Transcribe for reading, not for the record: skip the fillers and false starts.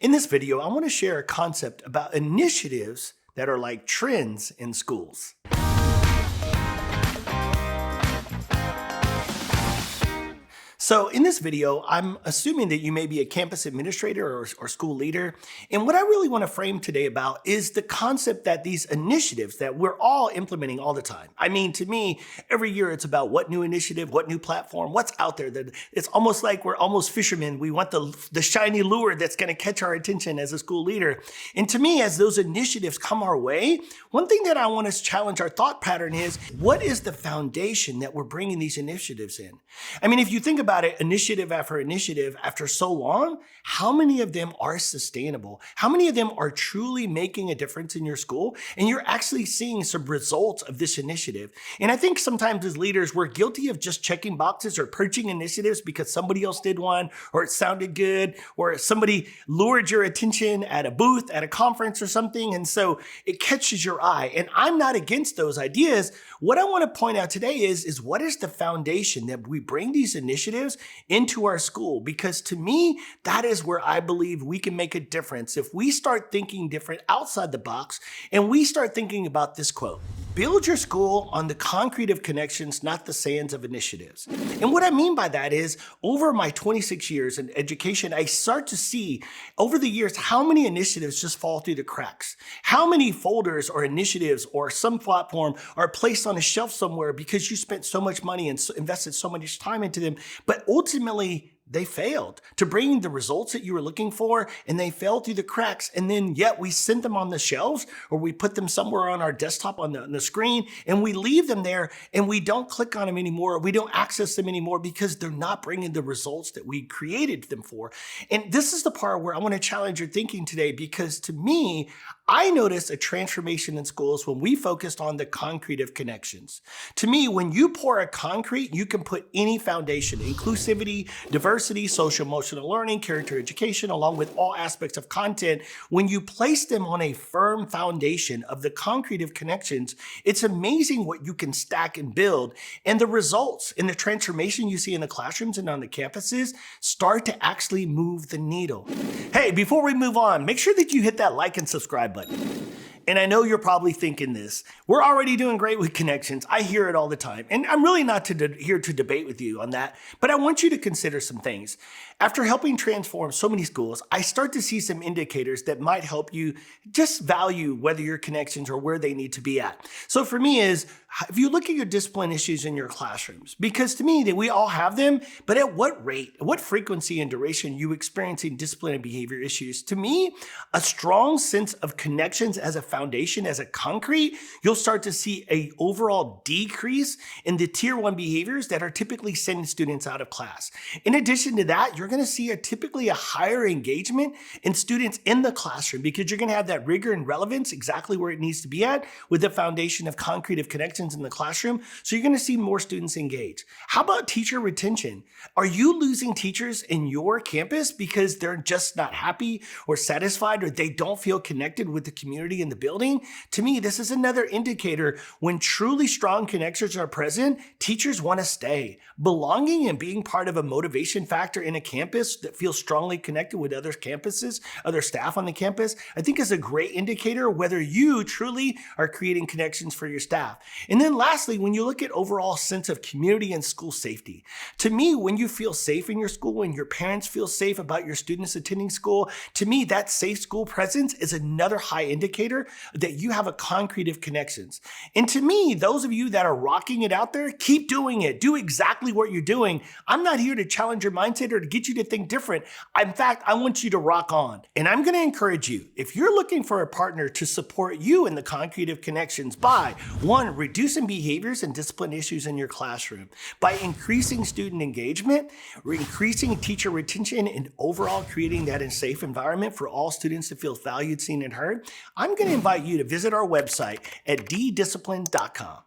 In this video, I want to share a concept about initiatives that are like trends in schools. So in this video, I'm assuming that you may be a campus administrator or school leader. And what I really want to frame today about is the concept that these initiatives that we're all implementing all the time. I mean, to me, every year it's about what new initiative, what new platform, what's out there. That it's almost like we're almost fishermen. We want the shiny lure that's going to catch our attention as a school leader. And to me, as those initiatives come our way, one thing that I want to challenge our thought pattern is, what is the foundation that we're bringing these initiatives in? I mean, if you think about it, initiative after so long, how many of them are sustainable? How many of them are truly making a difference in your school? And you're actually seeing some results of this initiative. And I think sometimes as leaders, we're guilty of just checking boxes or purging initiatives because somebody else did one, or it sounded good, or somebody lured your attention at a booth, at a conference or something. And so it catches your eye. And I'm not against those ideas. What I want to point out today is what is the foundation that we bring these initiatives into our school? Because to me, that is where I believe we can make a difference if we start thinking different outside the box and we start thinking about this quote: build your school on the concrete of connections, not the sands of initiatives. And what I mean by that is, over my 26 years in education, I start to see over the years how many initiatives just fall through the cracks. How many folders or initiatives or some platform are placed on a shelf somewhere because you spent so much money and invested so much time into them, but ultimately they failed to bring the results that you were looking for, and they fell through the cracks. And then yet we sent them on the shelves, or we put them somewhere on our desktop on the screen, and we leave them there and we don't click on them anymore. We don't access them anymore because they're not bringing the results that we created them for. And this is the part where I want to challenge your thinking today, because to me, I noticed a transformation in schools when we focused on the concrete of connections. To me, when you pour a concrete, you can put any foundation: inclusivity, diversity, social emotional learning, character education, along with all aspects of content. When you place them on a firm foundation of the concrete of connections, it's amazing what you can stack and build. And the results in the transformation you see in the classrooms and on the campuses start to actually move the needle. Hey, before we move on, make sure that you hit that like and subscribe button. And I know you're probably thinking this: we're already doing great with connections. I hear it all the time. And I'm really not here to debate with you on that, but I want you to consider some things. After helping transform so many schools, I start to see some indicators that might help you just value whether your connections are where they need to be at. So for me is, if you look at your discipline issues in your classrooms, because to me, that we all have them, but at what rate, what frequency and duration you experiencing discipline and behavior issues? To me, a strong sense of connections as a foundation, as a concrete, you'll start to see a overall decrease in the tier 1 behaviors that are typically sending students out of class. In addition to that, you're going to see typically a higher engagement in students in the classroom, because you're going to have that rigor and relevance exactly where it needs to be at with the foundation of concrete of connections in the classroom. So you're going to see more students engage. How about teacher retention? Are you losing teachers in your campus because they're just not happy or satisfied, or they don't feel connected with the community in the building? To me, this is another indicator. When truly strong connections are present, teachers want to stay. Belonging and being part of a motivation factor in a campus that feels strongly connected with other campuses, other staff on the campus, I think is a great indicator whether you truly are creating connections for your staff. And then lastly, when you look at overall sense of community and school safety, to me, when you feel safe in your school and your parents feel safe about your students attending school, to me, that safe school presence is another high indicator that you have a concrete of connections. And to me, those of you that are rocking it out there, keep doing it. Do exactly what you're doing. I'm not here to challenge your mindset or to get you to think different. In fact, I want you to rock on. And I'm going to encourage you, if you're looking for a partner to support you in the concrete of connections by, one, reducing behaviors and discipline issues in your classroom, by increasing student engagement, increasing teacher retention, and overall creating that safe environment for all students to feel valued, seen, and heard, I'm going to invite you to visit our website at ddiscipline.com.